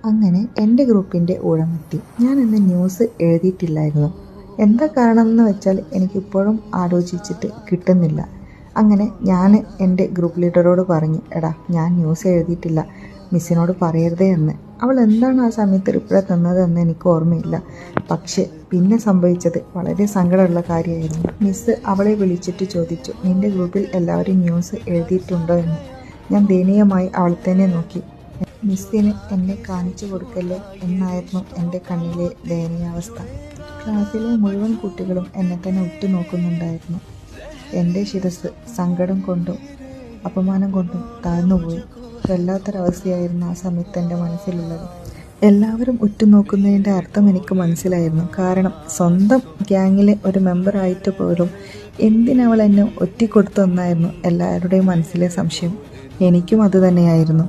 അങ്ങനെ എൻ്റെ ഗ്രൂപ്പിൻ്റെ ഊഴമെത്തി. ഞാൻ ഇന്ന് ന്യൂസ് എഴുതിയിട്ടില്ലായിരുന്നു. എന്താ കാരണം എന്ന് വെച്ചാൽ എനിക്കിപ്പോഴും ആലോചിച്ചിട്ട് കിട്ടുന്നില്ല. അങ്ങനെ ഞാൻ എൻ്റെ ഗ്രൂപ്പ് ലീഡറോട് പറഞ്ഞു, എടാ ഞാൻ ന്യൂസ് എഴുതിയിട്ടില്ല, മിസ്സിനോട് പറയരുതേ എന്ന്. അവൾ എന്താണ് ആ സമയത്ത് റിപ്ലൈ തന്നതെന്ന് എനിക്ക് ഓർമ്മയില്ല. പക്ഷേ പിന്നെ സംഭവിച്ചത് വളരെ സങ്കടമുള്ള കാര്യമായിരുന്നു. മിസ്സ് അവളെ വിളിച്ചിട്ട് ചോദിച്ചു, നിൻ്റെ ഗ്രൂപ്പിൽ എല്ലാവരും ന്യൂസ് എഴുതിയിട്ടുണ്ടോ എന്ന്. ഞാൻ ദയനീയമായി അവൾ തന്നെ നോക്കി. മിസ്സിന് എന്നെ കാണിച്ചു കൊടുക്കല്ലേ എന്നായിരുന്നു എൻ്റെ കണ്ണിലെ ദയനീയാവസ്ഥ. ക്ലാസ്സിലെ മുഴുവൻ കുട്ടികളും എന്നെ തന്നെ ഉറ്റുനോക്കുന്നുണ്ടായിരുന്നു. എൻ്റെ ശിരസ് സങ്കടം കൊണ്ടും അപമാനം കൊണ്ടും താഴ്ന്നുപോയി. വല്ലാത്തൊരവസ്ഥയായിരുന്നു ആ സമയത്ത് എൻ്റെ മനസ്സിലുള്ളത്. എല്ലാവരും ഉറ്റുനോക്കുന്നതിൻ്റെ അർത്ഥം എനിക്ക് മനസ്സിലായിരുന്നു. കാരണം സ്വന്തം ഗ്യാങ്ങിലെ ഒരു മെമ്പറായിട്ട് പോലും എന്തിനവൾ എന്നെ ഒറ്റിക്കൊടുത്തെന്നായിരുന്നു എല്ലാവരുടെയും മനസ്സിലെ സംശയം. എനിക്കും അതുതന്നെയായിരുന്നു.